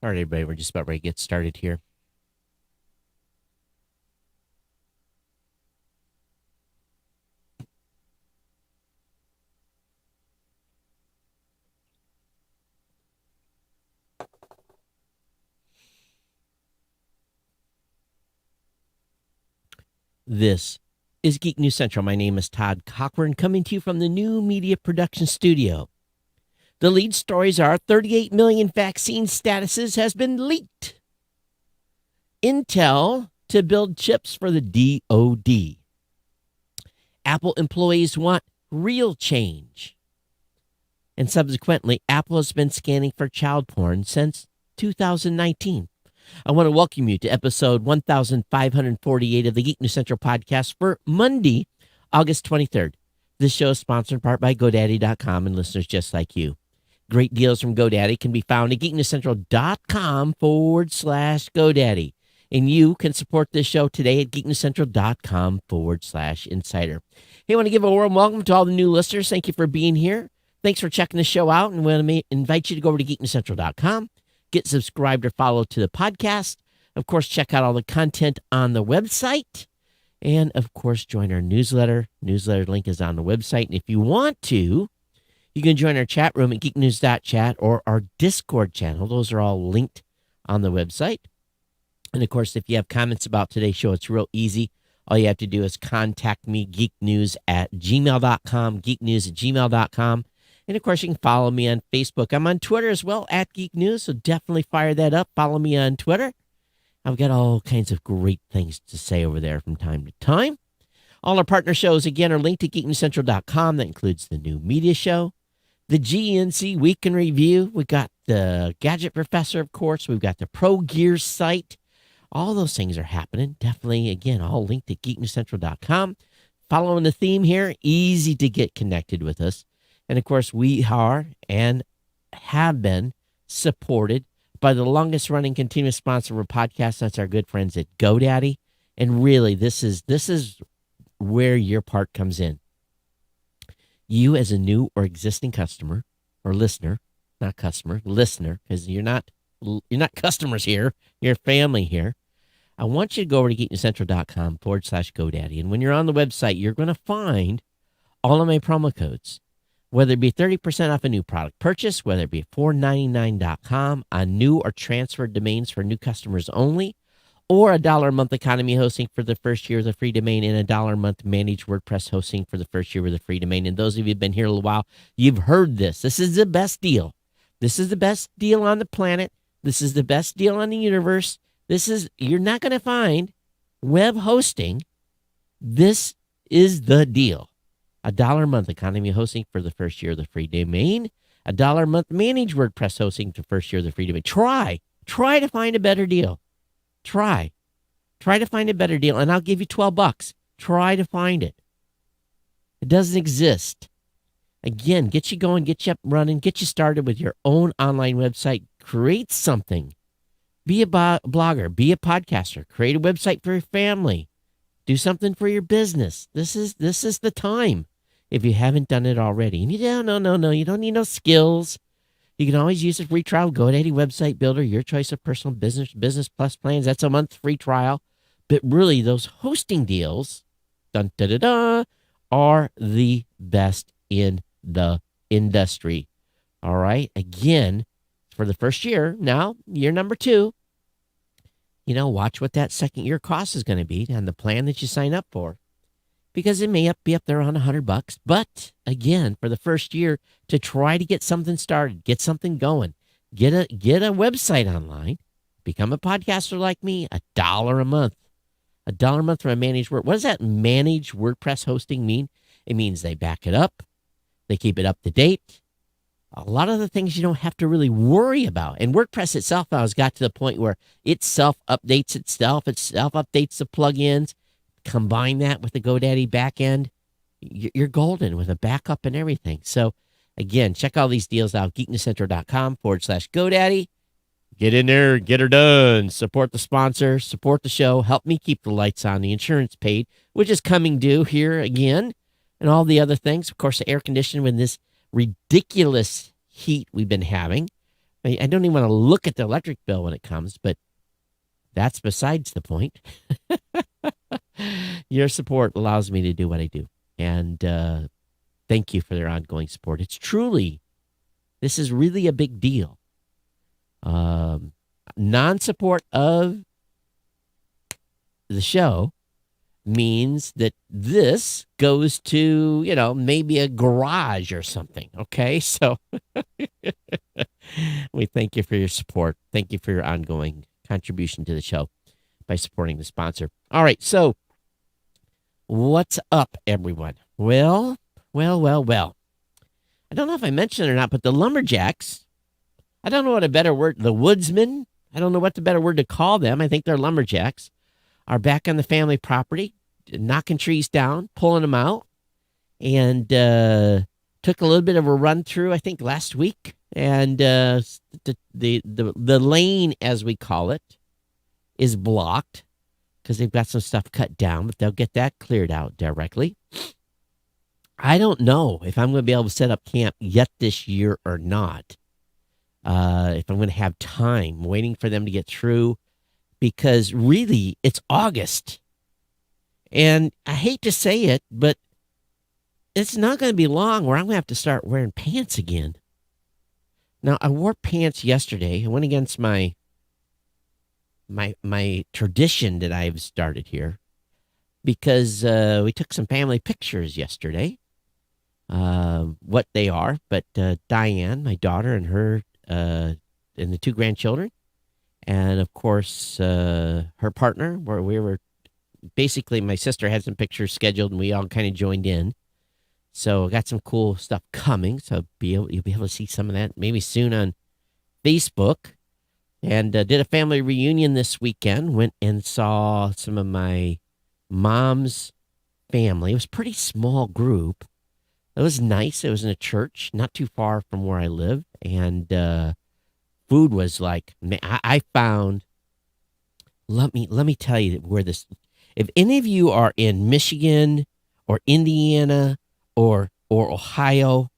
All right, everybody, we're just about ready to get started here. This is Geek News Central. My name is Todd Cochran, coming to you from the New Media Production Studio. The lead stories are 38 million vaccine statuses has been leaked. Intel to build chips for the DoD. Apple employees want real change. And subsequently, Apple has been scanning for child porn since 2019. I want to welcome you to episode 1548 of the Geek News Central podcast for Monday, August 23rd. This show is sponsored in part by GoDaddy.com and listeners just like you. Great deals from GoDaddy can be found at geeknewscentral.com/GoDaddy. And you can support this show today at geeknewscentral.com/insider. Hey, I want to give a warm welcome to all the new listeners. Thank you for being here. Thanks for checking the show out. And I want to invite you to go over to geeknewscentral.com. Get subscribed or followed to the podcast. Of course, check out all the content on the website. And, of course, join our newsletter. Newsletter link is on the website. And if you want to, you can join our chat room at geeknews.chat or our Discord channel. Those are all linked on the website. And, of course, if you have comments about today's show, it's real easy. All you have to do is contact me, geeknews@gmail.com, geeknews@gmail.com. And, of course, you can follow me on Facebook. I'm on Twitter as well, @GeekNews, so definitely fire that up. Follow me on Twitter. I've got all kinds of great things to say over there from time to time. All our partner shows, again, are linked at geeknewscentral.com. That includes the New Media Show, the GNC Week in Review. We got the Gadget Professor, of course. We've got the Pro Gear site. All those things are happening. Definitely, again, all linked at geeknewscentral.com. Following the theme here, easy to get connected with us. And, of course, we are and have been supported by the longest-running continuous sponsor of our podcast. That's our good friends at GoDaddy. And really, this is where your part comes in. You, as a new or existing customer or listener, not customer, listener, because you're not customers here, you're family here. I want you to go over to geeknewscentral.com/GoDaddy. And when you're on the website, you're going to find all of my promo codes. Whether it be 30% off a new product purchase, whether it be $4.99.com on new or transferred domains for new customers only, or $1 a month economy hosting for the first year of the free domain, and $1 a month managed WordPress hosting for the first year of the free domain. And those of you who've been here a little while, you've heard this. This is the best deal. This is the best deal on the planet. This is the best deal on the universe. You're not going to find web hosting. This is the deal. $1 a month economy hosting for the first year of the free domain. $1 a month managed WordPress hosting for the first year of the free domain. Try to find a better deal. Try to find a better deal, and I'll give you $12. Try to find it. It doesn't exist. Again, get you going, get you up and running, get you started with your own online website. Create something. Be a blogger, be a podcaster, create a website for your family. Do something for your business. This is the time. If you haven't done it already. And you don't need no skills. You can always use a free trial. GoDaddy website builder, your choice of personal business plus plans. That's a month free trial. But really, those hosting deals, are the best in the industry. All right. Again, for the first year. Now, year number 2. Watch what that second year cost is going to be on the plan that you sign up for. Because it may be up there around $100. But again, for the first year, to try to get something started, get something going, get a website online, become a podcaster like me, $1 a month. $1 a month for a managed WordPress. What does that managed WordPress hosting mean? It means they back it up. They keep it up to date. A lot of the things you don't have to really worry about. And WordPress itself now has got to the point where it self-updates itself. It self-updates the plugins. Combine that with the GoDaddy backend. You're golden with a backup and everything. So, again, check all these deals out. geeknewscentral.com/GoDaddy. Get in there, get her done. Support the sponsor, support the show. Help me keep the lights on, the insurance paid, which is coming due here again, and all the other things. Of course, the air conditioning with this ridiculous heat we've been having. I don't even want to look at the electric bill when it comes, but that's besides the point. Your support allows me to do what I do. And thank you for their ongoing support. This is really a big deal. Non-support of the show means that this goes to, maybe a garage or something. Okay. So we thank you for your support. Thank you for your ongoing contribution to the show by supporting the sponsor. All right. So what's up, everyone? Well. I don't know if I mentioned it or not, but the lumberjacks, I don't know what a better word, the woodsmen, I don't know what the better word to call them. I think they're lumberjacks, are back on the family property, knocking trees down, pulling them out, and took a little bit of a run through, I think, last week. And the lane, as we call it, is blocked because they've got some stuff cut down, but they'll get that cleared out directly. I don't know if I'm going to be able to set up camp yet this year or not. If I'm going to have time waiting for them to get through, because really it's August. And I hate to say it, but it's not going to be long where I'm going to have to start wearing pants again. Now, I wore pants yesterday. I went against my tradition that I've started here because we took some family pictures yesterday. What they are, but Diane, my daughter, and her and the two grandchildren, and of course her partner, where we were basically, my sister had some pictures scheduled and we all kind of joined in. So I got some cool stuff coming, so you'll be able to see some of that maybe soon on Facebook. And did a family reunion this weekend. Went and saw some of my mom's family. It was a pretty small group. It was nice. It was in a church not too far from where I live. And food was like, I found, let me tell you where this, if any of you are in Michigan or Indiana or Ohio,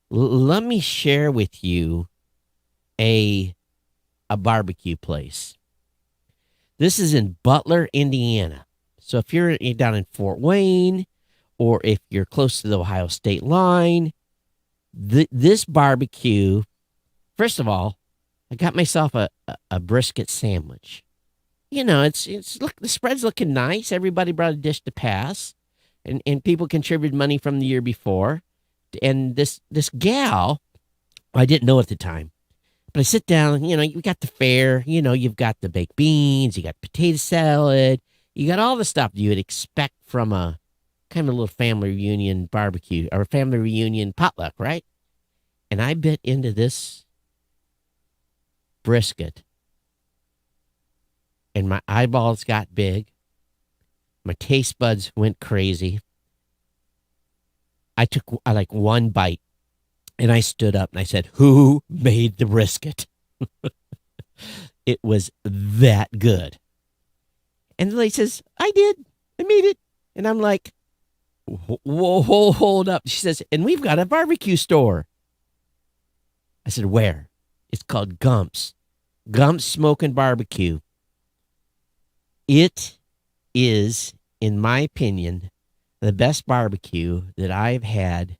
let me share with you a barbecue place. This is in Butler, Indiana. So if you're down in Fort Wayne, or if you're close to the Ohio state line, this barbecue, first of all, I got myself a brisket sandwich. Look, the spread's looking nice. Everybody brought a dish to pass, and people contributed money from the year before. And this gal, I didn't know at the time, but I sit down, you got the fare, you've got the baked beans, you got potato salad, you got all the stuff you would expect from a kind of a little family reunion barbecue or family reunion potluck, right? And I bit into this brisket and my eyeballs got big. My taste buds went crazy. I took like one bite and I stood up and I said, "Who made the brisket?" It was that good. And the lady says, "I did. I made it." And I'm like, "Whoa, hold up." She says, "And we've got a barbecue store." I said, "Where?" It's called Gump's. Gump's Smoking Barbecue. It is, in my opinion, the best barbecue that I've had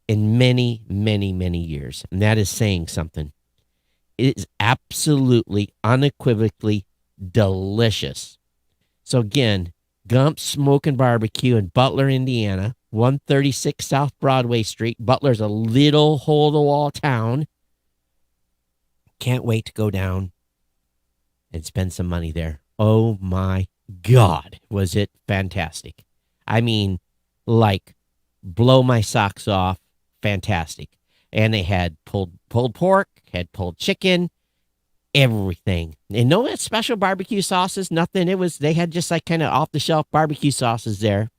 in many, many, many years. And that is saying something. It is absolutely, unequivocally delicious. So again, Gump's Smoking Barbecue in Butler, Indiana, 136 South Broadway Street. Butler's a little hole-in-the-wall town. Can't wait to go down and spend some money there. Oh my God, was it fantastic. I mean, like, blow my socks off, fantastic. And they had pulled pork, had pulled chicken, everything. And no special barbecue sauces, nothing. They had just like kind of off the shelf barbecue sauces there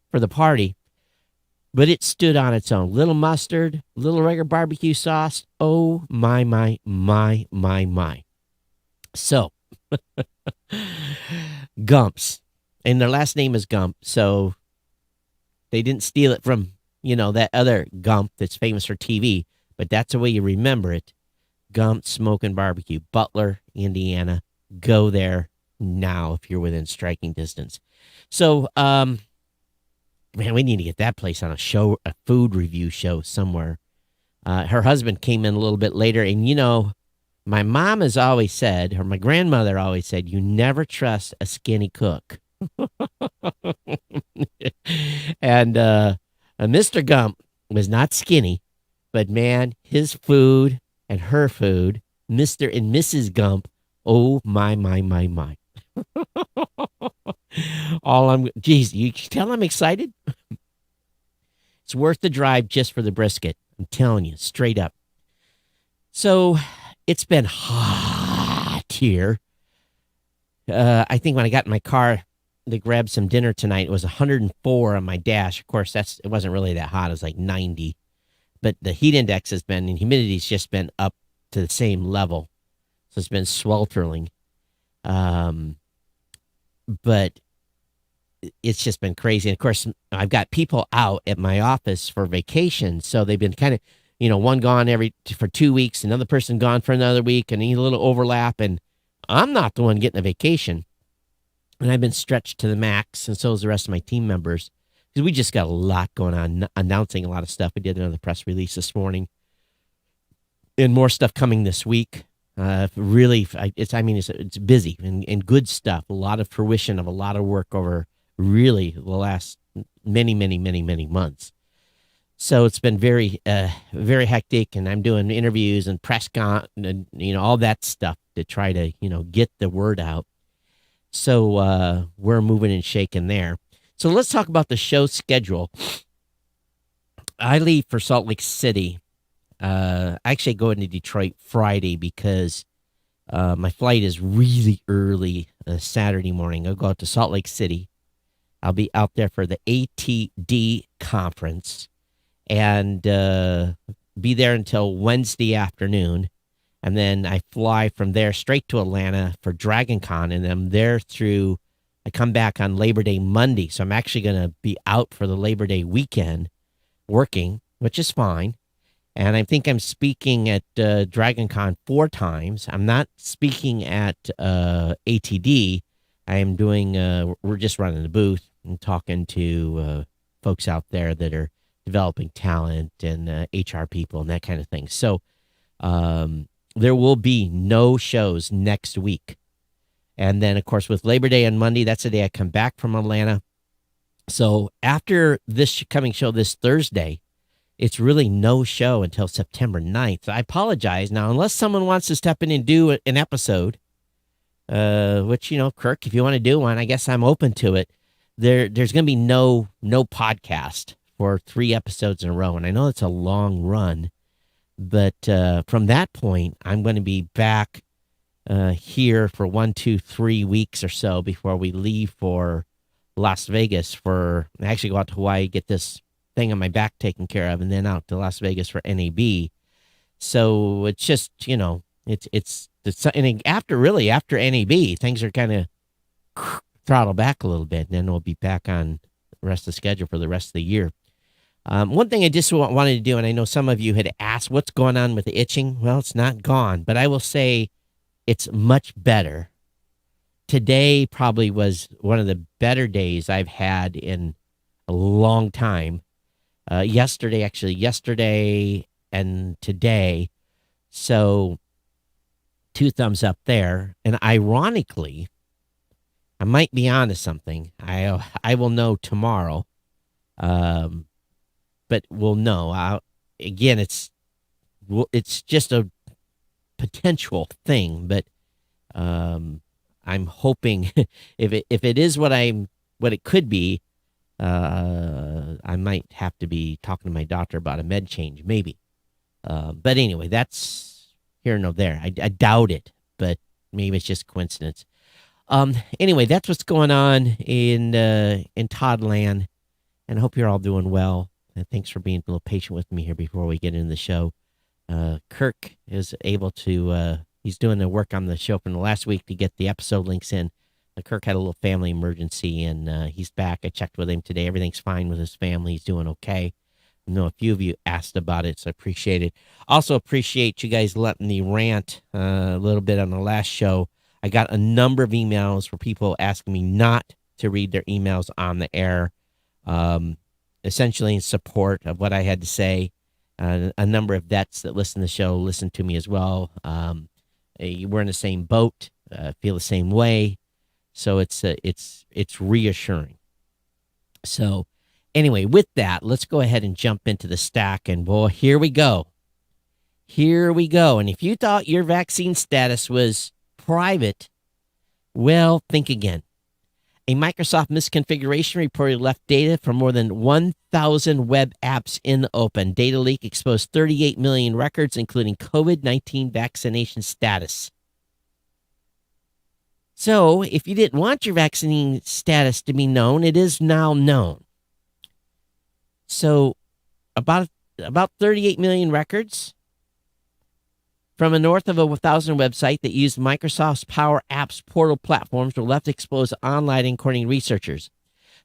for the party. But it stood on its own. Little mustard, little regular barbecue sauce. Oh my. So, Gump's. And their last name is Gump. So they didn't steal it from, that other Gump that's famous for TV. But that's the way you remember it. Gump Smoking Barbecue, Butler, Indiana. Go there now if you're within striking distance. So, man, we need to get that place on a food review show somewhere. Her husband came in a little bit later, and my mom has always said, or my grandmother always said, you never trust a skinny cook. And Mr. Gump was not skinny, but man, his food and her food, Mr. and Mrs. Gump, oh my, my, my, my. Geez, you can tell I'm excited. It's worth the drive just for the brisket. I'm telling you, straight up. So it's been hot here. I think when I got in my car to grab some dinner tonight, it was 104 on my dash. Of course, it wasn't really that hot. It was like 90. But the heat index has been, and humidity's just been up to the same level. So it's been sweltering. But it's just been crazy. And of course, I've got people out at my office for vacation. So they've been kind of, one gone for 2 weeks, another person gone for another week, and a little overlap. And I'm not the one getting a vacation. And I've been stretched to the max, and so is the rest of my team members. Because we just got a lot going on, announcing a lot of stuff. We did another press release this morning. And more stuff coming this week. Really, it's busy and good stuff. A lot of fruition of a lot of work over really the last many, many, many, many months. So it's been very, very hectic, and I'm doing interviews and press and all that stuff to try to get the word out. So we're moving and shaking there. So let's talk about the show schedule. I leave for Salt Lake City. I actually go into Detroit Friday because my flight is really early Saturday morning. I'll go out to Salt Lake City. I'll be out there for the ATD conference and be there until Wednesday afternoon. And then I fly from there straight to Atlanta for Dragon Con, and I'm there I come back on Labor Day Monday. So I'm actually going to be out for the Labor Day weekend working, which is fine. And I think I'm speaking at Dragon Con 4 times. I'm not speaking at ATD. I am doing, we're just running the booth and talking to folks out there that are developing talent and HR people and that kind of thing. So there will be no shows next week. And then, of course, with Labor Day on Monday, that's the day I come back from Atlanta. So after this coming show this Thursday, it's really no show until September 9th. So I apologize. Now, unless someone wants to step in and do an episode, which, Kirk, if you want to do one, I guess I'm open to it. There's going to be no podcast for 3 episodes in a row. And I know it's a long run, but from that point, I'm going to be back here for 1, 2, 3 weeks or so before we leave for Las Vegas I actually go out to Hawaii, get this thing on my back taken care of, and then out to Las Vegas for NAB. So it's just, and after NAB, things are kind of throttled back a little bit, and then we'll be back on the rest of the schedule for the rest of the year. One thing I just wanted to do, and I know some of you had asked, what's going on with the itching? Well, it's not gone, but I will say it's much better. Today probably was one of the better days I've had in a long time. Yesterday and today. So 2 thumbs up there. And ironically, I might be onto something. I will know tomorrow. But we'll know. Again, it's just a potential thing, but I'm hoping if it is what it could be, I might have to be talking to my doctor about a med change, maybe. But anyway, that's here nor there. I doubt it, but maybe it's just coincidence. Anyway, that's what's going on in Toddland, and I hope you're all doing well. And thanks for being a little patient with me here before we get into the show. Kirk is able to, he's doing the work on the show from the last week to get the episode links in. Kirk had a little family emergency, and he's back. I checked with him today. Everything's fine with his family. He's doing okay. I know a few of you asked about it, so I appreciate it. Also appreciate you guys letting me rant a little bit on the last show. I got a number of emails for people asking me not to read their emails on the air, essentially in support of what I had to say. A number of vets that listen to the show listen to me as well. We're in the same boat, feel the same way, so it's reassuring. So anyway, with that, let's go ahead and jump into the stack. And boy, here we go. Here we go. And if you thought your vaccine status was private, well, think again. A Microsoft misconfiguration report left data from more than 1,000 web apps in the open. Data leak exposed 38 million records, including COVID-19 vaccination status. So, if you didn't want your vaccine status to be known, it is now known. So, about 38 million records from a north of 1,000 website that used Microsoft's Power Apps portal platforms were left exposed online, according to researchers.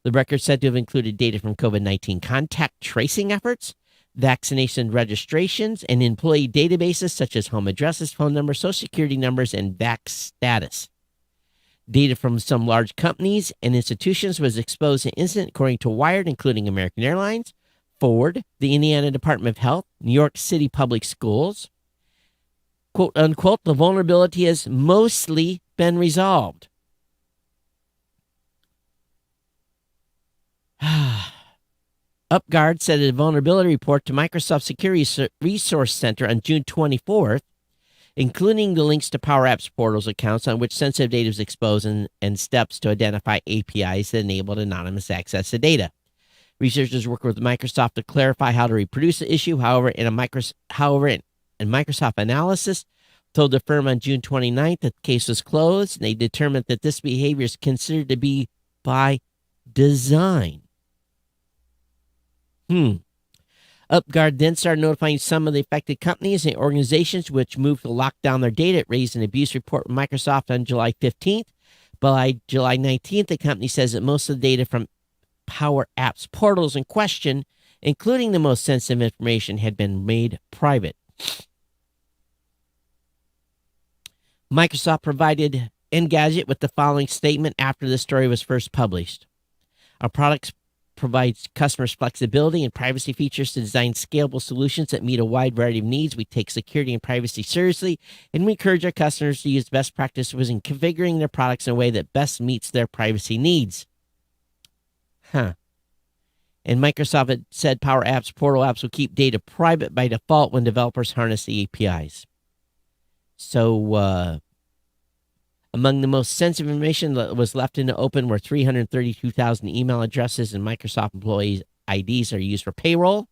The records said to have included data from COVID-19 contact tracing efforts, vaccination registrations, and employee databases such as home addresses, phone numbers, social security numbers, and vax status. Data from some large companies and institutions was exposed in incident, according to Wired, including American Airlines, Ford, the Indiana Department of Health, New York City Public Schools. Quote, unquote, the vulnerability has mostly been resolved. UpGuard said in a vulnerability report to Microsoft Security Resource Center on June 24th, including the links to Power Apps portals accounts on which sensitive data was exposed and steps to identify APIs that enabled anonymous access to data. Researchers work with Microsoft to clarify how to reproduce the issue. However, in Microsoft analysis told the firm on June 29th that the case was closed, and they determined that this behavior is considered to be by design. UpGuard then started notifying some of the affected companies and organizations which moved to lock down their data. It raised an abuse report with Microsoft on July 15th. By July 19th, the company says that most of the data from Power Apps portals in question, including the most sensitive information, had been made private. Microsoft provided Engadget with the following statement after the story was first published. Our products provides customers flexibility and privacy features to design scalable solutions that meet a wide variety of needs. We take security and privacy seriously, and we encourage our customers to use best practices in configuring their products in a way that best meets their privacy needs. And Microsoft had said Power Apps portal apps will keep data private by default when developers harness the APIs. So, among the most sensitive information that was left in the open were 332,000 email addresses, and Microsoft employees' IDs are used for payroll.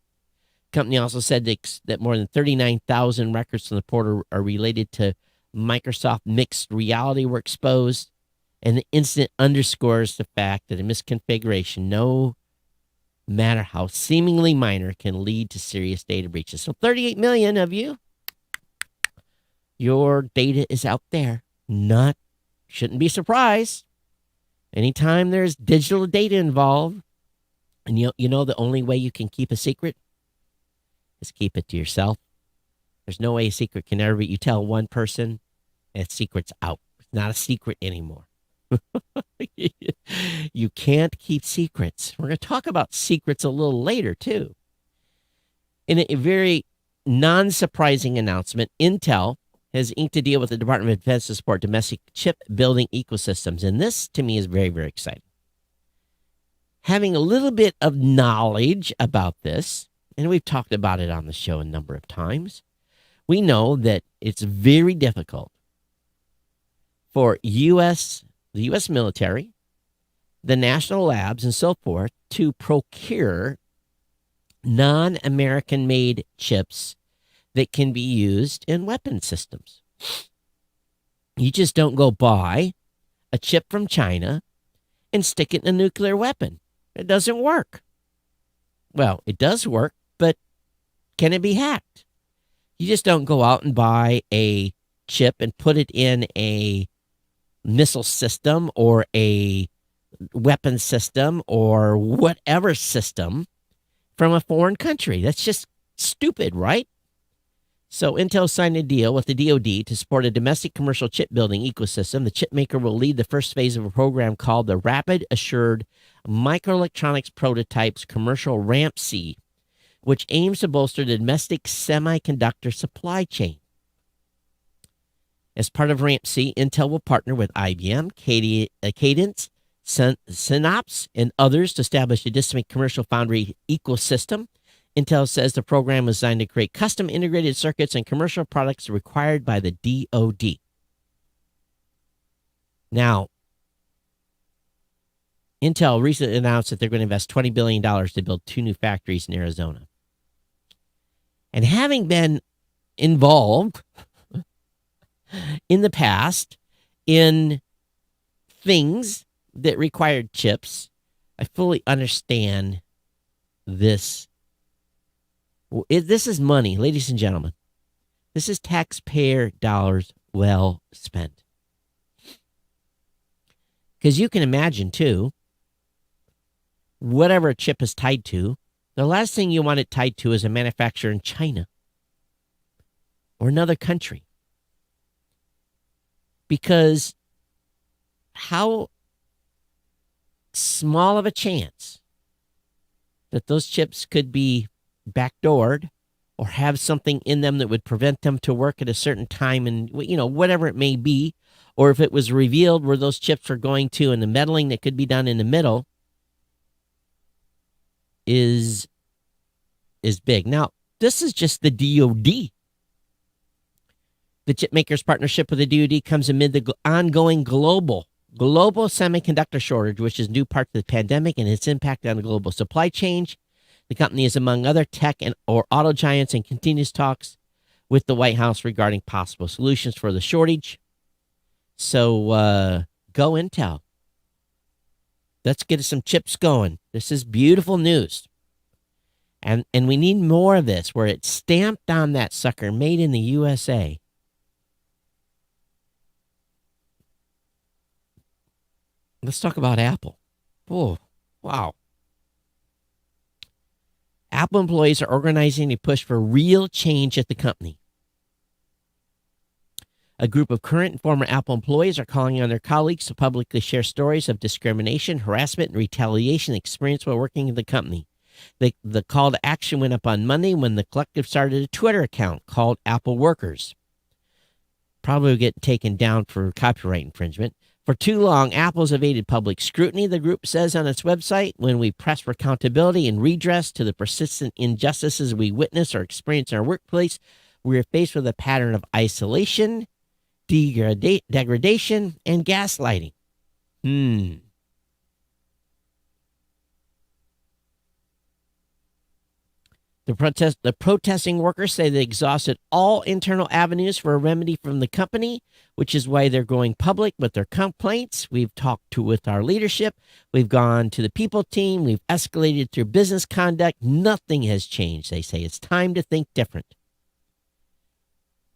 The company also said that more than 39,000 records from the portal are related to Microsoft mixed reality were exposed, and the incident underscores the fact that a misconfiguration, no matter how seemingly minor, can lead to serious data breaches. So 38 million of you, your data is out there. Shouldn't be surprised. Anytime there's digital data involved, and you know the only way you can keep a secret is keep it to yourself. There's no way a secret can ever be. You tell one person, and the secret's out. It's not a secret anymore. You can't keep secrets. We're going to talk about secrets a little later, too. In a very non-surprising announcement, Intel has inked a deal with the Department of Defense to support domestic chip building ecosystems. And this, to me, is very, very exciting. Having a little bit of knowledge about this, and we've talked about it on the show a number of times, we know that it's very difficult for the U.S. military, the national labs, and so forth to procure non-American-made chips that can be used in weapon systems. You just don't go buy a chip from China and stick it in a nuclear weapon. It doesn't work. Well, it does work, but can it be hacked? You just don't go out and buy a chip and put it in a missile system or a weapon system or whatever system from a foreign country. That's just stupid, right? So Intel signed a deal with the DoD to support a domestic commercial chip building ecosystem. The chip maker will lead the first phase of a program called the Rapid Assured Microelectronics Prototypes Commercial RAMP-C, which aims to bolster the domestic semiconductor supply chain. As part of RAMP-C, Intel will partner with IBM, Cadence, Synopsys, and others to establish a distinct commercial foundry ecosystem. Intel says the program is designed to create custom integrated circuits and commercial products required by the DoD. Now, Intel recently announced that they're going to invest $20 billion to build 2 new factories in Arizona. And having been involved in the past in things that required chips, I fully understand this. This is money, ladies and gentlemen. This is taxpayer dollars well spent. Because you can imagine, too, whatever a chip is tied to, the last thing you want it tied to is a manufacturer in China or another country. Because how small of a chance that those chips could be backdoored or have something in them that would prevent them to work at a certain time and, whatever it may be, or if it was revealed where those chips are going to and the meddling that could be done in the middle is big. Now, this is just the DoD. The chip maker's partnership with the DoD comes amid the ongoing global semiconductor shortage, which is due part to the pandemic and its impact on the global supply chain. The company is among other tech or auto giants and continues talks with the White House regarding possible solutions for the shortage. So go Intel. Let's get some chips going. This is beautiful news. And we need more of this where it's stamped on that sucker, made in the USA. Let's talk about Apple. Oh, wow. Apple employees are organizing a push for real change at the company. A group of current and former Apple employees are calling on their colleagues to publicly share stories of discrimination, harassment, and retaliation experienced while working at the company. The call to action went up on Monday when the collective started a Twitter account called Apple Workers. Probably will get taken down for copyright infringement. For too long, Apple's evaded public scrutiny, the group says on its website. When we press for accountability and redress to the persistent injustices we witness or experience in our workplace, we are faced with a pattern of isolation, degradation, and gaslighting. The protesting workers say they exhausted all internal avenues for a remedy from the company, which is why they're going public with their complaints. We've talked with our leadership. We've gone to the people team. We've escalated through business conduct. Nothing has changed, they say. It's time to think different.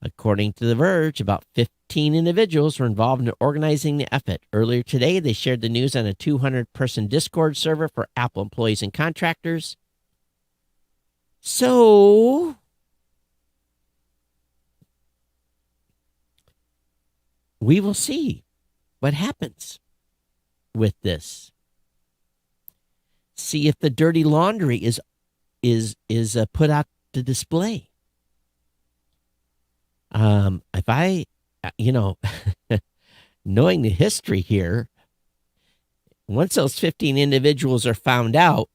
According to The Verge, about 15 individuals were involved in organizing the effort. Earlier today, they shared the news on a 200-person Discord server for Apple employees and contractors. So, we will see what happens with this. See if the dirty laundry is put out to display. If I, knowing the history here, once those 15 individuals are found out,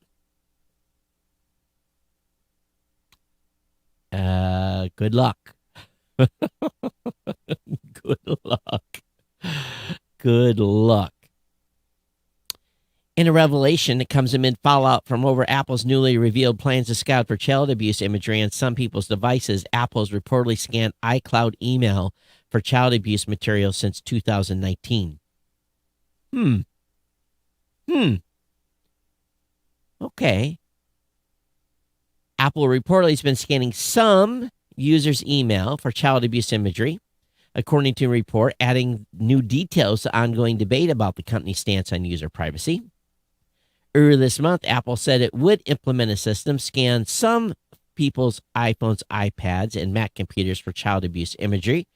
good luck. Good luck. Good luck. In a revelation that comes amid fallout from over Apple's newly revealed plans to scout for child abuse imagery on some people's devices, Apple has reportedly scanned iCloud email for child abuse material since 2019. Okay. Apple reportedly has been scanning some users' email for child abuse imagery, according to a report, adding new details to ongoing debate about the company's stance on user privacy. Earlier this month, Apple said it would implement a system, scan some people's iPhones, iPads, and Mac computers for child abuse imagery,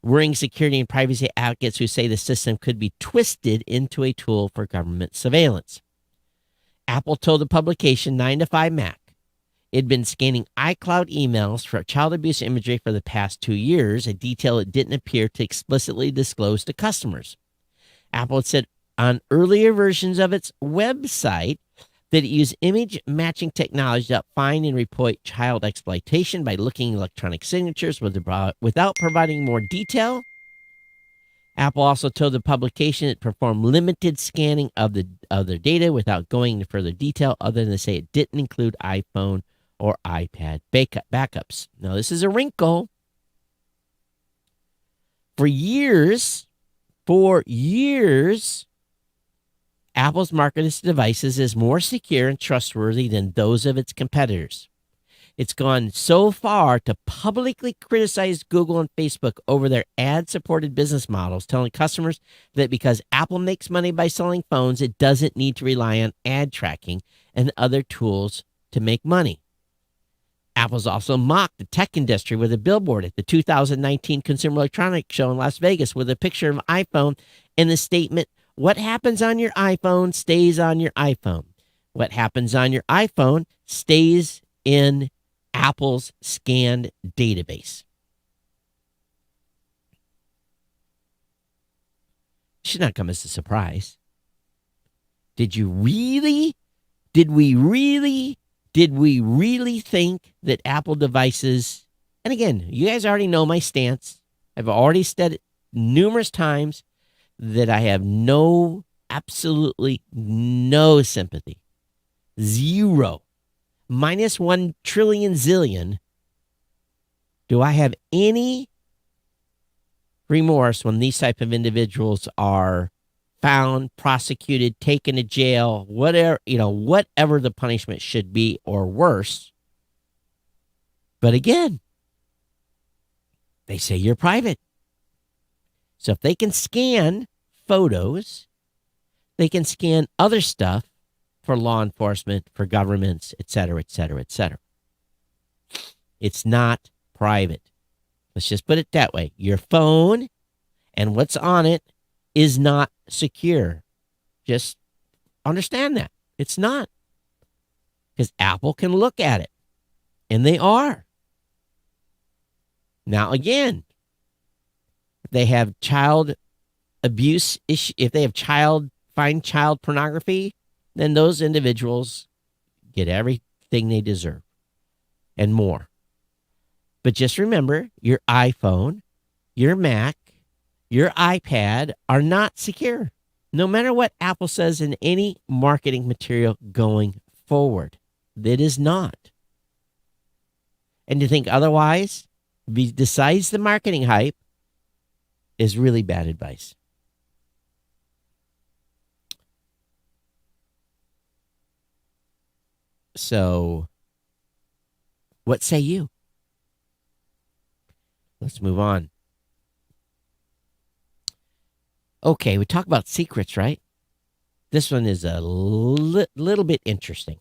worrying security and privacy advocates who say the system could be twisted into a tool for government surveillance. Apple told the publication 9 to 5 Mac it had been scanning iCloud emails for child abuse imagery for the past 2 years, a detail it didn't appear to explicitly disclose to customers. Apple had said on earlier versions of its website that it used image matching technology to find and report child exploitation by looking at electronic signatures without providing more detail. Apple also told the publication it performed limited scanning of their data without going into further detail, other than to say it didn't include iPhone or iPad backups. Now, this is a wrinkle. For years, Apple's marketed its devices as more secure and trustworthy than those of its competitors. It's gone so far to publicly criticize Google and Facebook over their ad-supported business models, telling customers that because Apple makes money by selling phones, it doesn't need to rely on ad tracking and other tools to make money. Apple's also mocked the tech industry with a billboard at the 2019 Consumer Electronics Show in Las Vegas with a picture of an iPhone and the statement, "What happens on your iPhone stays on your iPhone. What happens on your iPhone stays in Apple's scanned database." Should not come as a surprise. Did we really think that Apple devices, and again, you guys already know my stance. I've already said it numerous times that I have absolutely no sympathy. Zero. Minus 1 trillion zillion. Do I have any remorse when these type of individuals are found, prosecuted, taken to jail, whatever the punishment should be or worse? But again, they say you're private. So if they can scan photos, they can scan other stuff for law enforcement, for governments, et cetera, et cetera, et cetera. It's not private. Let's just put it that way. Your phone and what's on it is not secure. Just understand that. It's not. Because Apple can look at it. And they are. Now, again, if they have child abuse issue, if they have find child pornography, then those individuals get everything they deserve and more. But just remember, your iPhone, your Mac, your iPad are not secure, no matter what Apple says in any marketing material going forward. It is not. And to think otherwise, besides the marketing hype, is really bad advice. So, what say you? Let's move on. Okay, we talk about secrets, right? This one is a little bit interesting.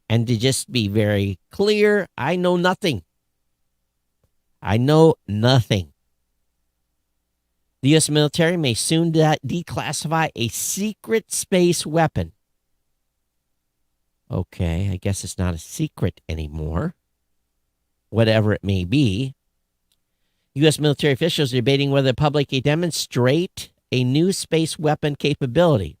And to just be very clear, I know nothing. I know nothing. The U.S. military may soon declassify a secret space weapon. Okay, I guess it's not a secret anymore. Whatever it may be. U.S. military officials are debating whether the public can demonstrate a new space weapon capability.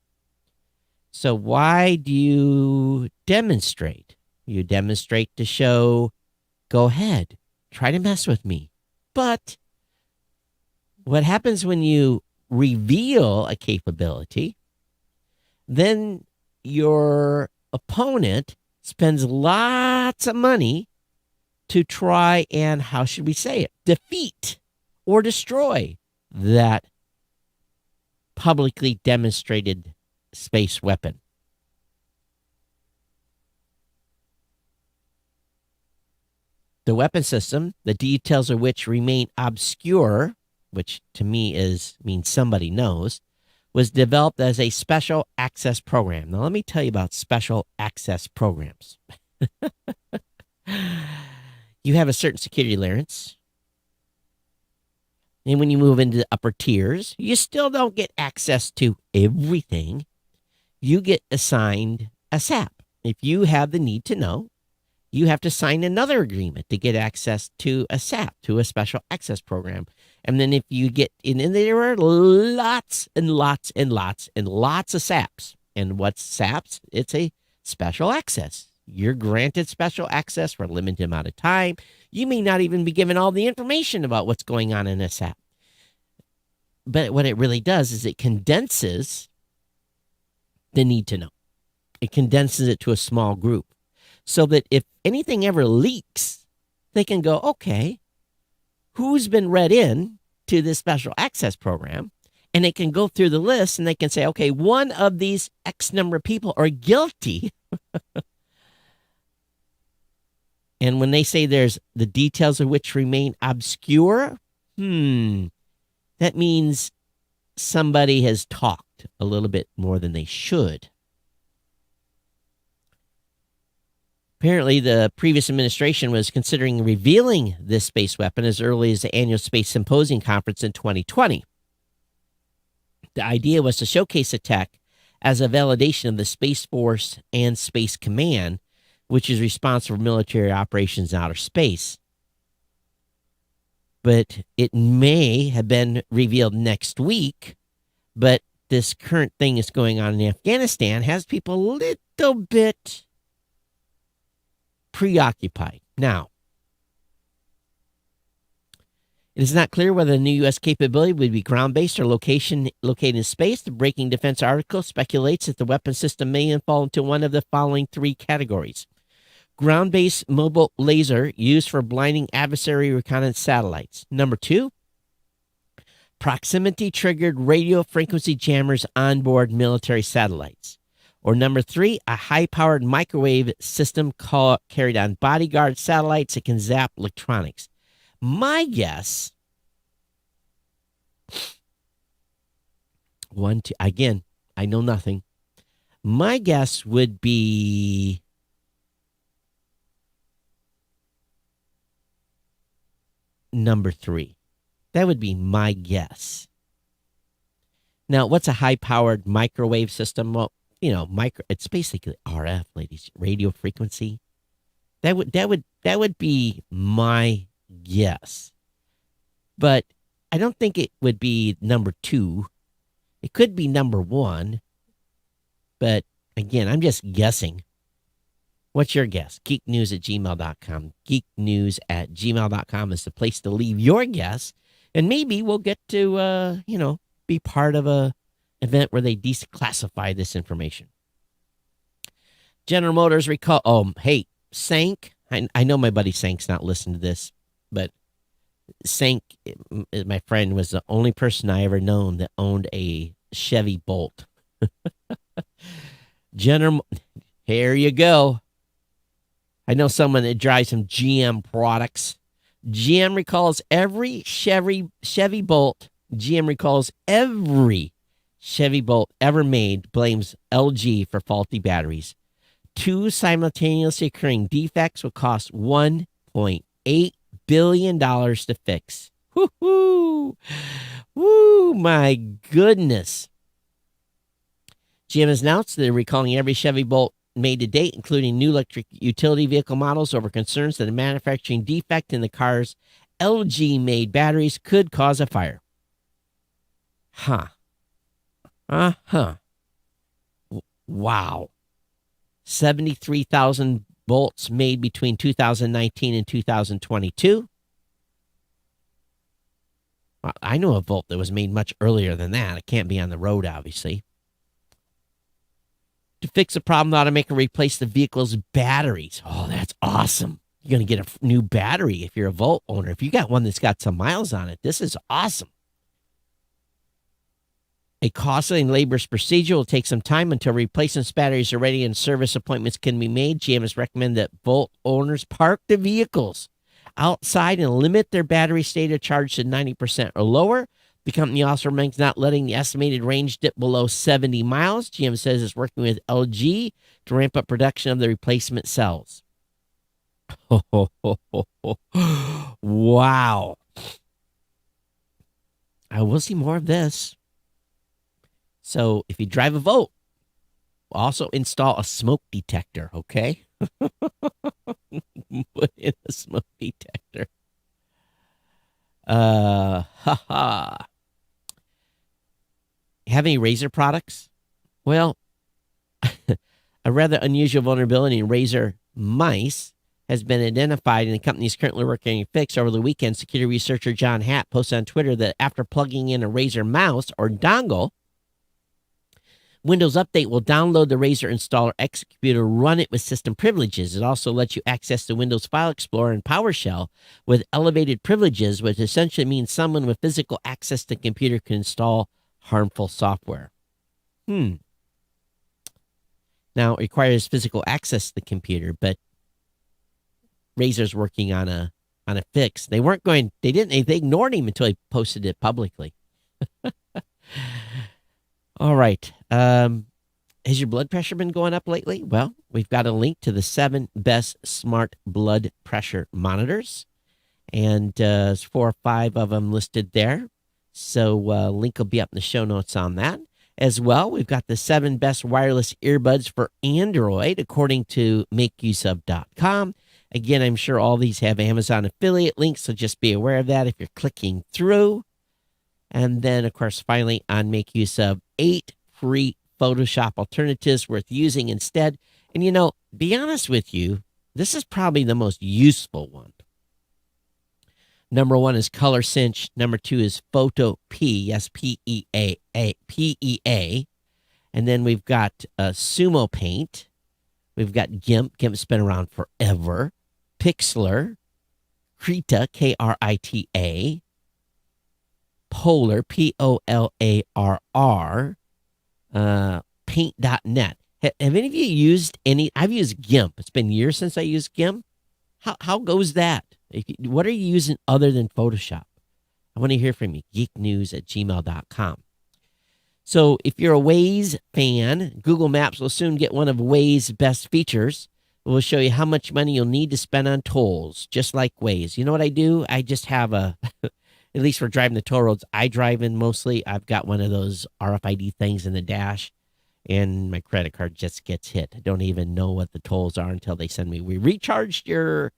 So why do you demonstrate? You demonstrate to show, go ahead, try to mess with me. But what happens when you reveal a capability, then your opponent spends lots of money to try and, how should we say it, defeat or destroy that publicly demonstrated space weapon. The weapon system, the details of which remain obscure, which to me means somebody knows, was developed as a special access program. Now, let me tell you about special access programs. You have a certain security clearance. And when you move into the upper tiers, you still don't get access to everything. You get assigned a SAP. If you have the need to know, you have to sign another agreement to get access to a SAP, to a special access program. And then if you get in, and there are lots and lots and lots and lots of SAPs. And what's SAPs? It's a special access. You're granted special access for a limited amount of time. You may not even be given all the information about what's going on in a SAP. But what it really does is it condenses the need to know. It condenses it to a small group so that if anything ever leaks, they can go, okay, who's been read in to this special access program? And they can go through the list and they can say, okay, one of these X number of people are guilty. And when they say there's the details of which remain obscure, that means somebody has talked a little bit more than they should. Apparently, the previous administration was considering revealing this space weapon as early as the annual Space Symposium Conference in 2020. The idea was to showcase the tech as a validation of the Space Force and Space Command, which is responsible for military operations in outer space. But it may have been revealed next week, but this current thing is going on in Afghanistan has people a little bit preoccupied. Now, it is not clear whether the new U.S. capability would be ground-based or located in space. The Breaking Defense article speculates that the weapon system may fall into one of the following three categories. Ground-based mobile laser used for blinding adversary reconnaissance satellites. Number 2, proximity-triggered radio frequency jammers onboard military satellites. Or number 3, a high-powered microwave system carried on bodyguard satellites that can zap electronics. My guess, again, I know nothing. My guess would be number 3. That would be my guess. Now, what's a high-powered microwave system? Well, it's basically RF, ladies, radio frequency. That would be my guess. But I don't think it would be number 2. It could be number 1. But again, I'm just guessing. What's your guess? geeknews@gmail.com. geeknews@gmail.com is the place to leave your guess. And maybe we'll get to, be part of a event where they declassify this information. General Motors recall. Hey, Sank. I know my buddy Sank's not listening to this, but Sank, my friend, was the only person I ever known that owned a Chevy Bolt. Here you go. I know someone that drives some GM products. GM recalls every Chevy Bolt. GM recalls every Chevy Bolt ever made, blames LG for faulty batteries. 2 simultaneously occurring defects will cost $1.8 billion to fix. Woo-hoo! Woo, my goodness. GM has announced that they're recalling every Chevy Bolt made to date, including new electric utility vehicle models, over concerns that a manufacturing defect in the car's LG-made batteries could cause a fire. Wow. 73,000 bolts made between 2019 and 2022. Well, I know a Bolt that was made much earlier than that. It can't be on the road, obviously. To fix the problem, the automaker replaced the vehicle's batteries. Oh, that's awesome. You're going to get a new battery if you're a Volt owner. If you got one that's got some miles on it, this is awesome. A costly and laborious procedure will take some time until replacement batteries are ready and service appointments can be made. GM has recommended that Volt owners park the vehicles outside and limit their battery state of charge to 90% or lower. The company also recommends not letting the estimated range dip below 70 miles. GM says it's working with LG to ramp up production of the replacement cells. Wow. I will see more of this. So if you drive a Volt, also install a smoke detector, okay? Put in a smoke detector. Haha. Have any Razer products? Well, a rather unusual vulnerability in Razer mice has been identified, and the company is currently working on a fix. Over the weekend, security researcher John Hatt posted on Twitter that after plugging in a Razer mouse or dongle, Windows Update will download the Razer installer execute or run it with system privileges. It also lets you access the Windows File Explorer and PowerShell with elevated privileges, which essentially means someone with physical access to the computer can install harmful software. Now, it requires physical access to the computer, but Razer's working on a fix. They ignored him until he posted it publicly. All right. Has your blood pressure been going up lately? Well, we've got a link to the 7 best smart blood pressure monitors, and there's 4 or 5 of them listed there. So link will be up in the show notes on that. As well, we've got the 7 best wireless earbuds for Android, according to MakeUseOf.com. Again, I'm sure all these have Amazon affiliate links, so just be aware of that if you're clicking through. And then, of course, finally, on Make Use Of, 8 free Photoshop alternatives worth using instead. And, be honest with you, this is probably the most useful one. Number 1 is Color Cinch. Number 2 is Photo P. Yes, P-E-A. And then we've got Sumo Paint. We've got GIMP. GIMP's been around forever. Pixlr. Krita, K-R-I-T-A. Polar, P-O-L-A-R-R. Paint.net. Have any of you used any? I've used GIMP. It's been years since I used GIMP. How goes that? What are you using other than Photoshop? I want to hear from you. geeknews@gmail.com. So if you're a Waze fan, Google Maps will soon get one of Waze's best features. It will show you how much money you'll need to spend on tolls, just like Waze. You know what I do? I just have at least for driving the toll roads I drive in mostly, I've got one of those RFID things in the dash, and my credit card just gets hit. I don't even know what the tolls are until they send me, we recharged your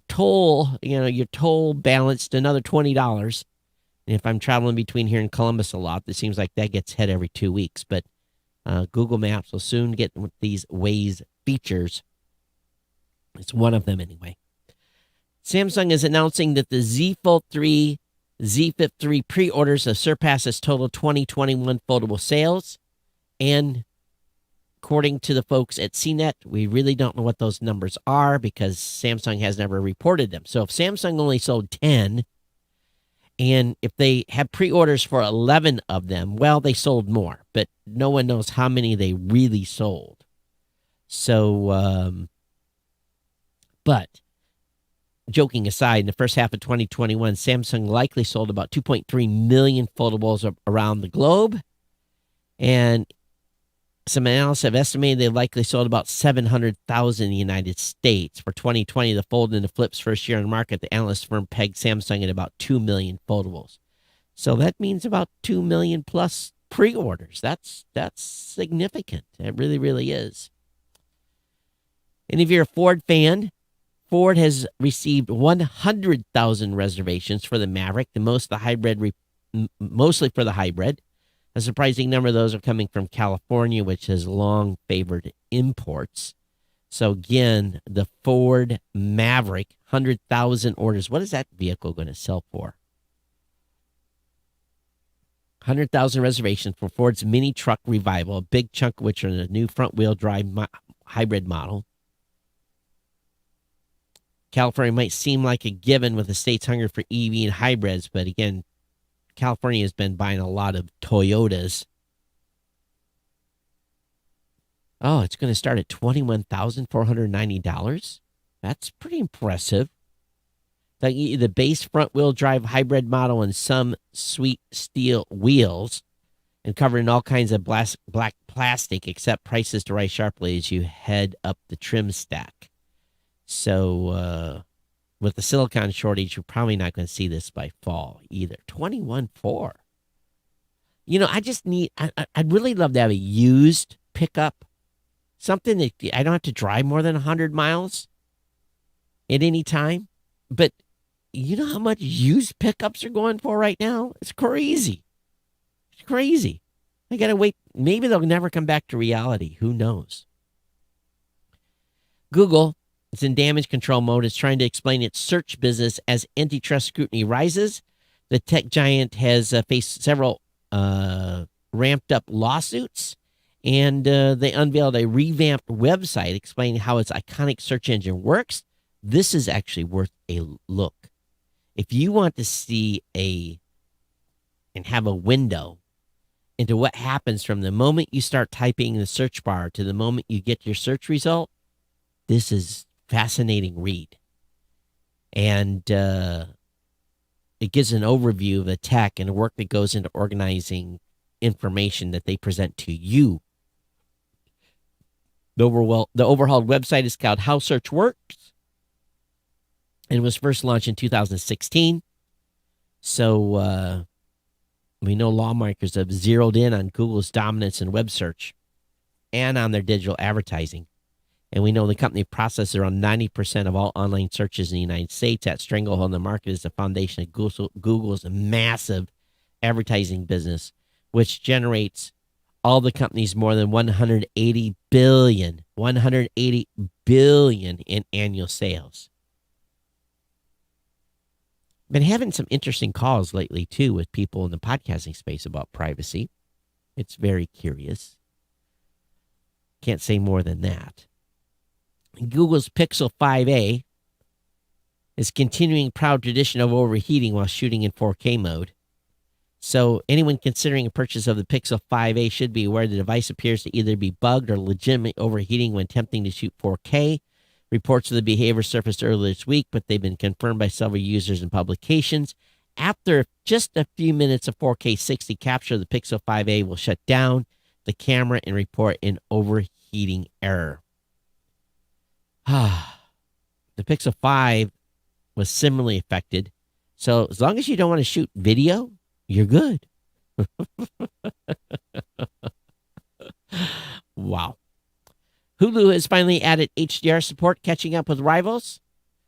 toll, your toll balanced another $20. And if I'm traveling between here and Columbus a lot, it seems like that gets hit every 2 weeks. But Google Maps will soon get these Waze features. It's one of them anyway. Samsung is announcing that the Z Fold 3, Z Flip 3 pre-orders have surpassed its total 2021 foldable sales. And according to the folks at CNET, we really don't know what those numbers are because Samsung has never reported them. So if Samsung only sold 10, and if they have pre-orders for 11 of them, well, they sold more, but no one knows how many they really sold. So, but joking aside, in the first half of 2021, Samsung likely sold about 2.3 million foldables around the globe. And some analysts have estimated they likely sold about 700,000 in the United States. For 2020, the Fold and the Flip's first year on the market, the analyst firm pegged Samsung at about 2 million foldables. So that means about 2 million plus pre-orders. That's significant. It really, really is. And if you're a Ford fan, Ford has received 100,000 reservations for the Maverick, the most the hybrid, mostly for the hybrid. A surprising number of those are coming from California, which has long favored imports. So again, the Ford Maverick, 100,000 orders. What is that vehicle going to sell for? 100,000 reservations for Ford's mini truck revival, a big chunk of which are in a new front-wheel drive hybrid model. California might seem like a given with the state's hunger for EV and hybrids, but again, California has been buying a lot of Toyotas. Oh, it's going to start at $21,490. That's pretty impressive. The base front-wheel drive hybrid model and some sweet steel wheels, and covered in all kinds of black plastic, except prices to rise sharply as you head up the trim stack. So with the silicon shortage, you're probably not going to see this by fall either. 21.4. I'd really love to have a used pickup, something that I don't have to drive more than 100 miles at any time. But you know how much used pickups are going for right now? It's crazy. It's crazy. I got to wait. Maybe they'll never come back to reality. Who knows? Google is in damage control mode. It's trying to explain its search business as antitrust scrutiny rises. The tech giant has faced several ramped up lawsuits, and they unveiled a revamped website explaining how its iconic search engine works. This is actually worth a look. If you want to see and have a window into what happens from the moment you start typing in the search bar to the moment you get your search result, this is fascinating read. And it gives an overview of the tech and the work that goes into organizing information that they present to you. The overhauled website is called How Search Works, and was first launched in 2016. So we know lawmakers have zeroed in on Google's dominance in web search and on their digital advertising. And we know the company processes around 90% of all online searches in the United States. That stranglehold in the market is the foundation of Google's massive advertising business, which generates all the company's more than $180 billion in annual sales. Been having some interesting calls lately, too, with people in the podcasting space about privacy. It's very curious. Can't say more than that. Google's Pixel 5a is continuing proud tradition of overheating while shooting in 4K mode. So anyone considering a purchase of the Pixel 5a should be aware the device appears to either be bugged or legitimately overheating when attempting to shoot 4K. Reports of the behavior surfaced earlier this week, but they've been confirmed by several users and publications. After just a few minutes of 4K 60 capture, the Pixel 5a will shut down the camera and report an overheating error. The Pixel 5 was similarly affected. So as long as you don't want to shoot video, you're good. Wow. Hulu has finally added HDR support, catching up with rivals.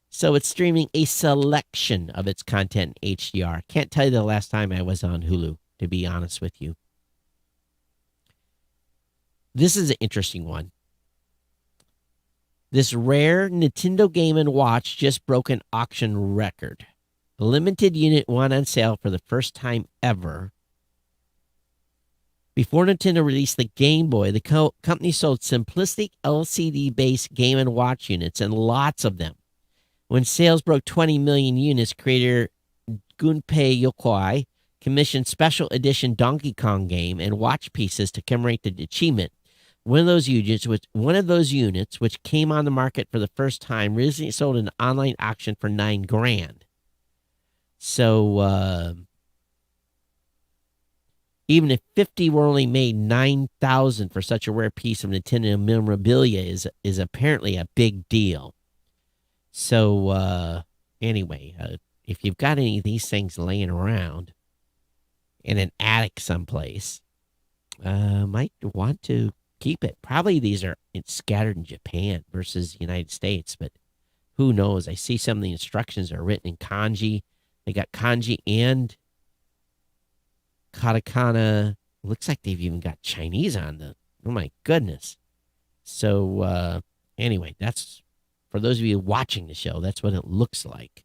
So it's streaming a selection of its content in HDR. Can't tell you the last time I was on Hulu, to be honest with you. This is an interesting one. This rare Nintendo Game & Watch just broke an auction record. A limited unit went on sale for the first time ever. Before Nintendo released the Game Boy, the company sold simplistic LCD-based Game & Watch units, and lots of them. When sales broke 20 million units, creator Gunpei Yokoi commissioned special edition Donkey Kong game and watch pieces to commemorate the achievement. One of those units, which came on the market for the first time, recently sold in an online auction for $9,000. So even if 50 were only made, 9,000 for such a rare piece of Nintendo memorabilia is apparently a big deal. So anyway, if you've got any of these things laying around in an attic someplace, might want to keep it. Probably it's scattered in Japan versus the United States, but who knows? I see some of the instructions are written in kanji. They got kanji and katakana. Looks like they've even got Chinese on them. Oh my goodness. So anyway, that's for those of you watching the show, that's what it looks like.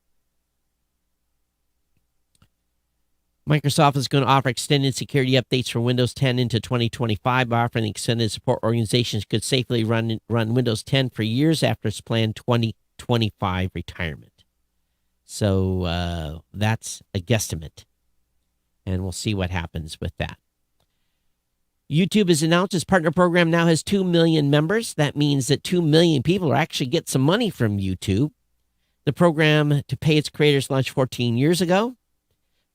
Microsoft is going to offer extended security updates for Windows 10 into 2025 by offering extended support. Organizations could safely run Windows 10 for years after its planned 2025 retirement. So that's a guesstimate, and we'll see what happens with that. YouTube has announced its partner program now has 2 million members. That means that 2 million people are actually get some money from YouTube. The program to pay its creators launched 14 years ago.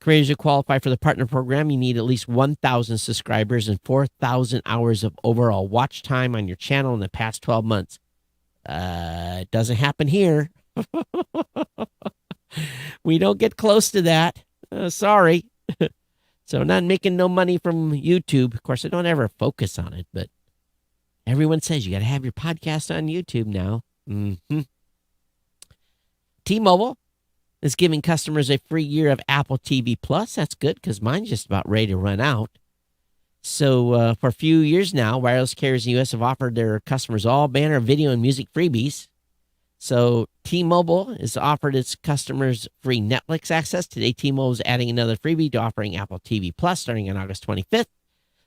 Creators who qualify for the partner program, you need at least 1,000 subscribers and 4,000 hours of overall watch time on your channel in the past 12 months. It doesn't happen here. We don't get close to that. Sorry. So I'm not making no money from YouTube. Of course, I don't ever focus on it, but everyone says you got to have your podcast on YouTube now. T-Mobile is giving customers a free year of Apple TV Plus. That's good because mine's just about ready to run out. So for a few years now, wireless carriers in the U.S. have offered their customers all banner video and music freebies. So T-Mobile has offered its customers free Netflix access. Today, T-Mobile is adding another freebie to offering Apple TV Plus starting on August 25th.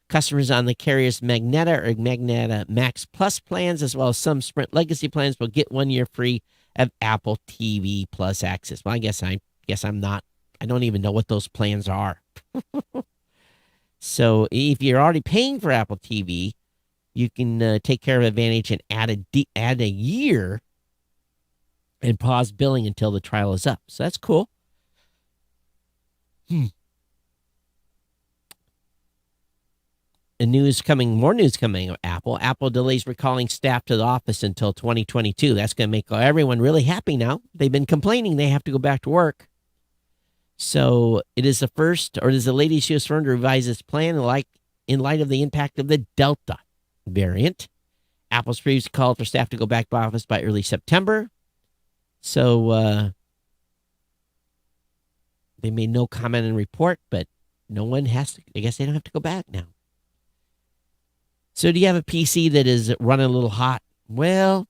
Customers on the carrier's Magneta or Magneta Max Plus plans, as well as some Sprint Legacy plans, will get 1 year free of Apple TV Plus access. Well, I guess I'm not. I don't even know what those plans are. So if you're already paying for Apple TV, you can take care of Advantage and add a year and pause billing until the trial is up. So that's cool. More news coming of Apple. Apple delays recalling staff to the office until 2022. That's going to make everyone really happy now. They've been complaining they have to go back to work. So it is the latest U.S. firm to revise its plan in light of the impact of the Delta variant. Apple's previously called for staff to go back to office by early September. So they made no comment and report, but no one has to. I guess they don't have to go back now. So do you have a PC that is running a little hot? Well,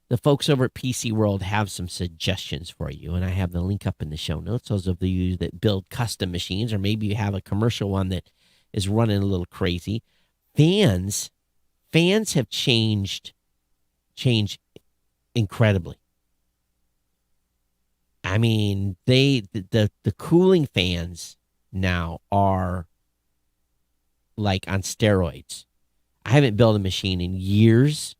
the folks over at PC World have some suggestions for you, and I have the link up in the show notes. Those of you that build custom machines, or maybe you have a commercial one that is running a little crazy. Fans have changed incredibly. I mean, the cooling fans now are like on steroids. I haven't built a machine in years,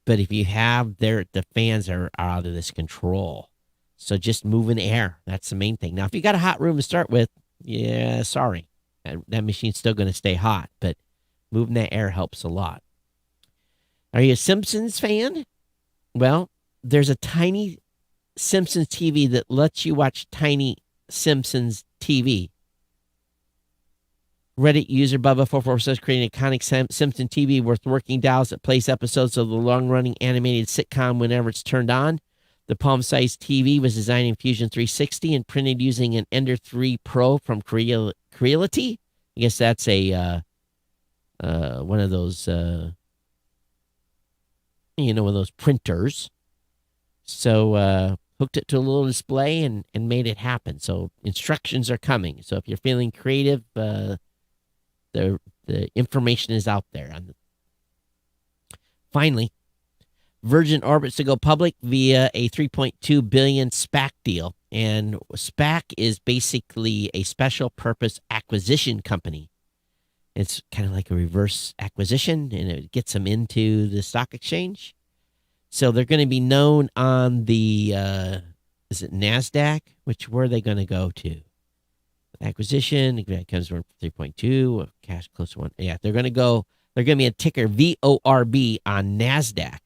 but if you have, the fans are out of this control. So just moving air, that's the main thing. Now, if you got a hot room to start with, yeah, sorry, that machine's still going to stay hot, but moving that air helps a lot. Are you a Simpsons fan? Well, there's a tiny Simpsons TV that lets you watch tiny Simpsons TV. Reddit user Bubba44 says creating an iconic Simpson TV worth working dials that plays episodes of the long-running animated sitcom whenever it's turned on. The palm-sized TV was designed in Fusion 360 and printed using an Ender 3 Pro from Creality. I guess that's a one of those one of those printers. So hooked it to a little display and made it happen. So instructions are coming. So if you're feeling creative, the information is out there. Finally, Virgin Orbit's to go public via a $3.2 billion SPAC deal. And SPAC is basically a special purpose acquisition company. It's kind of like a reverse acquisition, and it gets them into the stock exchange. So they're going to be known on the, is it NASDAQ? Where are they going to go to? Acquisition, it comes from 3.2, cash close to 1. Yeah, they're going to be a ticker VORB on NASDAQ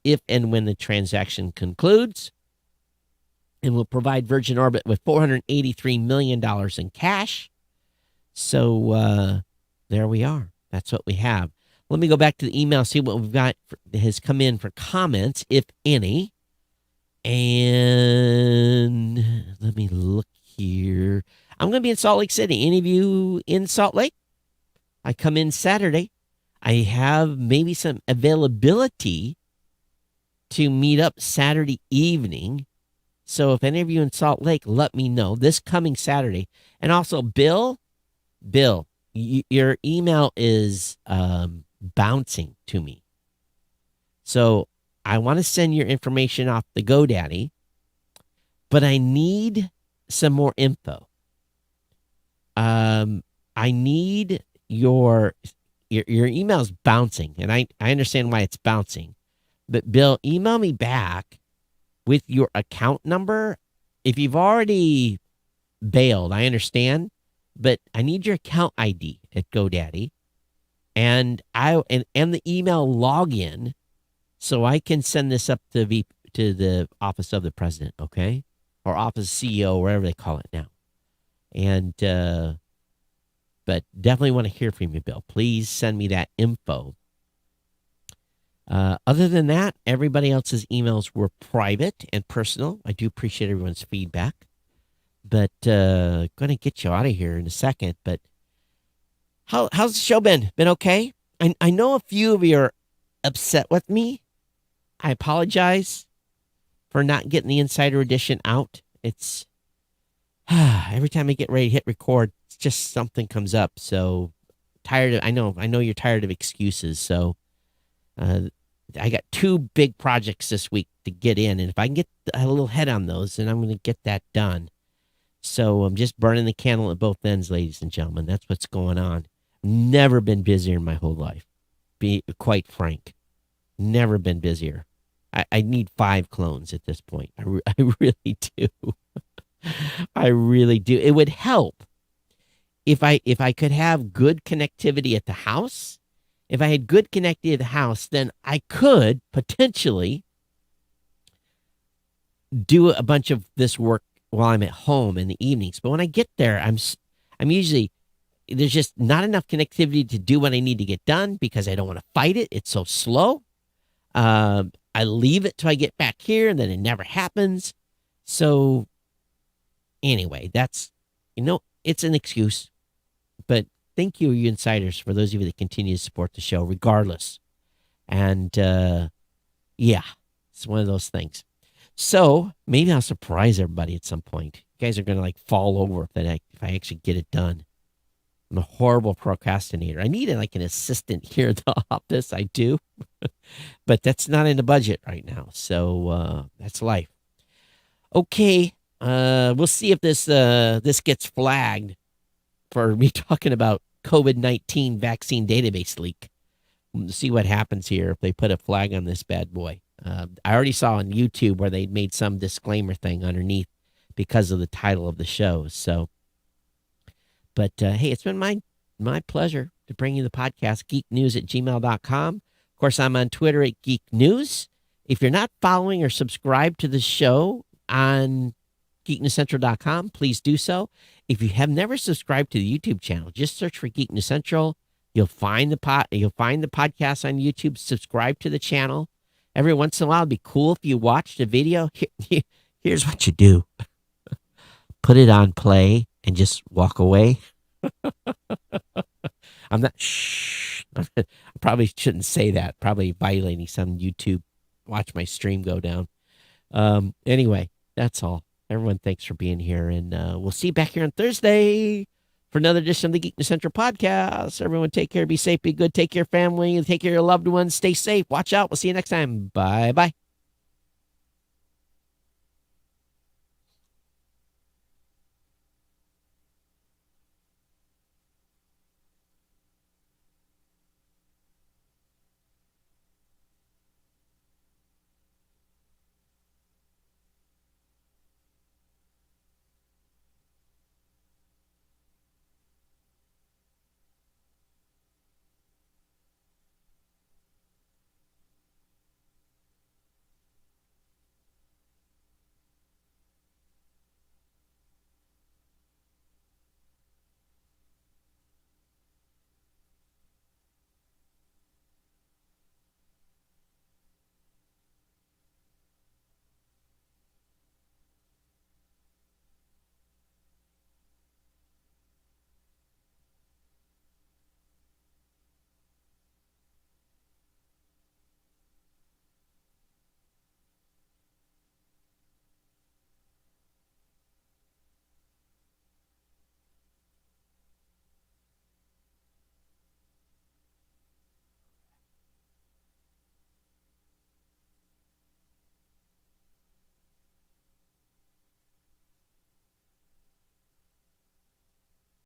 if and when the transaction concludes, and will provide Virgin Orbit with $483 million in cash. So there we are. That's what we have. Let me go back to the email, see what we've got has come in for comments, if any. And let me look here. I'm going to be in Salt Lake City. Any of you in Salt Lake? I come in Saturday. I have maybe some availability to meet up Saturday evening. So if any of you in Salt Lake, let me know this coming Saturday. And also, Bill, your email is bouncing to me. So I want to send your information off the GoDaddy, but I need some more info. I need your email's bouncing, and I understand why it's bouncing. But Bill, email me back with your account number. If you've already bailed, I understand, but I need your account ID at GoDaddy and the email login so I can send this up to the office of the president, okay? Or office CEO, wherever they call it now. And but definitely want to hear from you, Bill. Please send me that info. Other than that, everybody else's emails were private and personal. I do appreciate everyone's feedback. But going to get you out of here in a second. But how's the show been? Been okay? I know a few of you are upset with me. I apologize for not getting the Insider Edition out. It's every time I get ready to hit record, it's just something comes up. So tired of, I know you're tired of excuses. So I got 2 big projects this week to get in. And if I can get a little head on those, then I'm going to get that done. So I'm just burning the candle at both ends, ladies and gentlemen. That's what's going on. Never been busier in my whole life. Be quite frank. Never been busier. I need 5 clones at this point. I really do. I really do. It would help if I could have good connectivity at the house. If I had good connectivity at the house, then I could potentially do a bunch of this work while I'm at home in the evenings. But when I get there, I'm usually, there's just not enough connectivity to do what I need to get done because I don't want to fight it. It's so slow. I leave it till I get back here, and then it never happens. So anyway, that's, it's an excuse. But thank you insiders, for those of you that continue to support the show regardless. And yeah, it's one of those things. So maybe I'll surprise everybody at some point. You guys are going to fall over if I actually get it done. I'm a horrible procrastinator. I need an assistant here at the office. I do. But that's not in the budget right now. So that's life. Okay. We'll see if this gets flagged for me talking about COVID-19 vaccine database leak. We'll see what happens here if they put a flag on this bad boy. I already saw on YouTube where they made some disclaimer thing underneath because of the title of the show. So, but hey, it's been my pleasure to bring you the podcast, geeknews@gmail.com. Of course, I'm on Twitter at Geek News. If you're not following or subscribed to the show on geeknewscentral.com, please do so. If you have never subscribed to the YouTube channel, just search for Geek News Central. You'll find the podcast on YouTube. Subscribe to the channel. Every once in a while, it'd be cool if you watched a video. Here's what you do. Put it on play and just walk away. I'm not, I probably shouldn't say that. Probably violating some YouTube. Watch my stream go down. Anyway, that's all. Everyone, thanks for being here. And we'll see you back here on Thursday for another edition of the Geek News Central podcast. Everyone, take care, be safe, be good, take care of your family, take care of your loved ones, stay safe, watch out. We'll see you next time. Bye-bye.